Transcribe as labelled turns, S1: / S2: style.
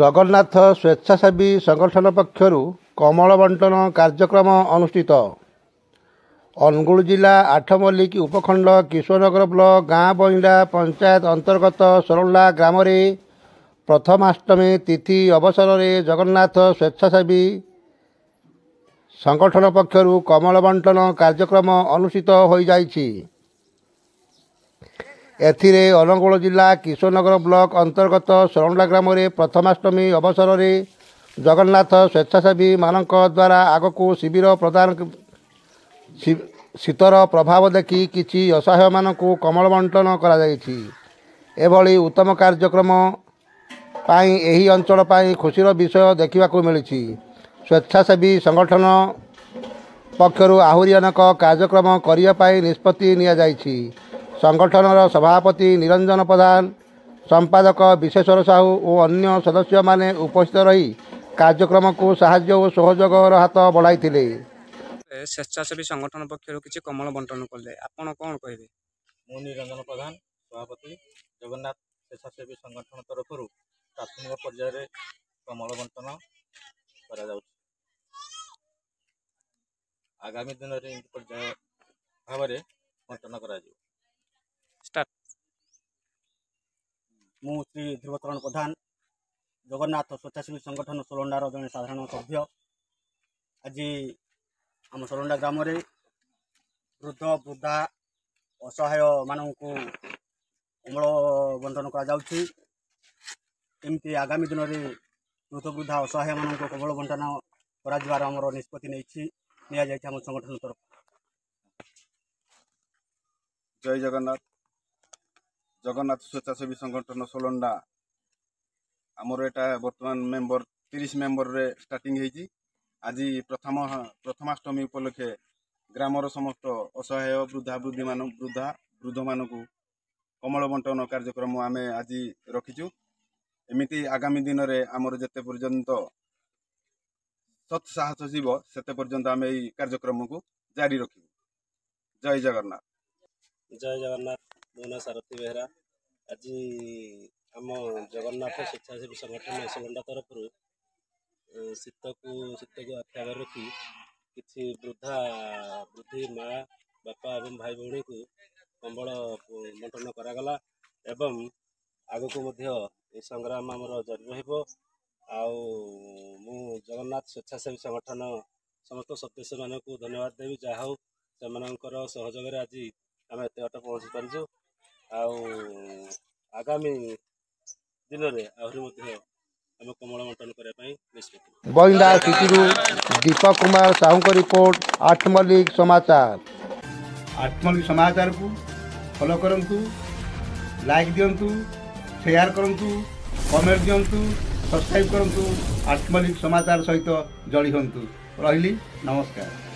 S1: जगन्नाथ स्वेच्छासेवी संगठन पक्षर कमल बंटन कार्यक्रम अनुष्ठित। अनुगुल जिला आठमल्लिक उपखंड किशोरनगर ब्लॉक गाँ बइंडा पंचायत अंतर्गत सोरंडा ग्राम रे प्रथमाष्टमी तिथि अवसर में जगन्नाथ स्वेच्छासेवी संगठन पक्षर कमल बंटन कार्यक्रम अनुष्ठित हो जाइछि। एथिरे अनुगुल जिला किशोरनगर ब्लॉक अंतर्गत सोरंडा ग्राम रे प्रथमाष्टमी अवसर में जगन्नाथ स्वेच्छासेवी मानक द्वारा आगकू शिविर प्रदान शीतर प्रभाव देखि किछि असहाय मानकू कमल बंटन करा जाइछि। एभली उत्तम कार्यक्रम पाई एही अंचल पाई खुशीर विषय देखिबाकू मिलिछि। स्वेच्छासेवी संगठन पक्षर आहुरी अनेक कार्यक्रम करिया पाई निष्पत्ति निया जाइछि। संगठनर सभापति निरंजन प्रधान, संपादक विशेश्वर साहू और अन्य सदस्य माने उपस्थित रही कार्यक्रम को साहाय्य और सहयोगर हाथ बढ़ाइथिले।
S2: स्वेच्छासेवी संगठन पक्षर किसी कमल बंटन कले आपण कौन कहबे?
S3: मु निरंजन प्रधान सभापति जगन्नाथ स्वेच्छासेवी संगठन तरफ प्राथमिक पर्यायर कमल बंटन करा जाउछि। आगामी दिन में पर्याय भाव में बंटन करा जाउ। मु श्री ध्रुवचरण प्रधान जगन्नाथ स्वेच्छासेवी संगठन सोरंडार जड़े साधारण सभ्य। आज आम सोरंडा ग्राम वृद्ध वृद्धा असहाय मानू कमल बंटन करमती आगामी दिन में वृद्ध वृद्धा असहाय मान कमल बंटन कर निष्पत्ति नहीं संगठन तरफ।
S4: जय जगन्नाथ। जगन्नाथ स्वेच्छासेवी संगठन सोलंडा आमर एटा बर्तमान मेंबर 30 मेंबर रे स्टार्टिंग होईची। आज प्रथमाष्टमी उपलक्षे ग्रामर समस्त असहाय वृद्धा वृद्ध मान कमल बंटन कार्यक्रम आम आज रखीचु। एमिति आगामी दिन में आमर जेते पर्यंत सत्साहस जीव सेते पर्यंत आम यही कार्यक्रम को जारी रखिबु। जय जगन्नाथ।
S5: जय जगन्नाथ। मो ना सारथी बेहरा। आज आम जगन्नाथ स्वेच्छासेवी संगठन सोलंडा तरफ शीत को आख्या रखी किसी वृद्धा वृद्धि माँ बापा एवं भाई भौणी को कम्बल बंटन करागला एवं आगको मध्य ए संग्राम आमर जारी रहिबो। मु जगन्नाथ स्वेच्छासेवी संगठन समस्त सदस्य मानक धन्यवाद देवी जहा हो से सहयोग आज आम एत बाट पहुँची पारिछु। आगामी दिन में आहरी आम कमल बंटन करने निष्पत्ति।
S1: बइंडा सिटी दीपक कुमार साहू को रिपोर्ट आठमल्लिक समाचार। आठमल्लिक समाचार को फॉलो करंतु, लाइक दियंतु, शेयर करंतु, कमेंट दियंतु, सब्सक्राइब करंतु। आठमल्लिक समाचार सहित जड़ी हंतु। रहिली नमस्कार।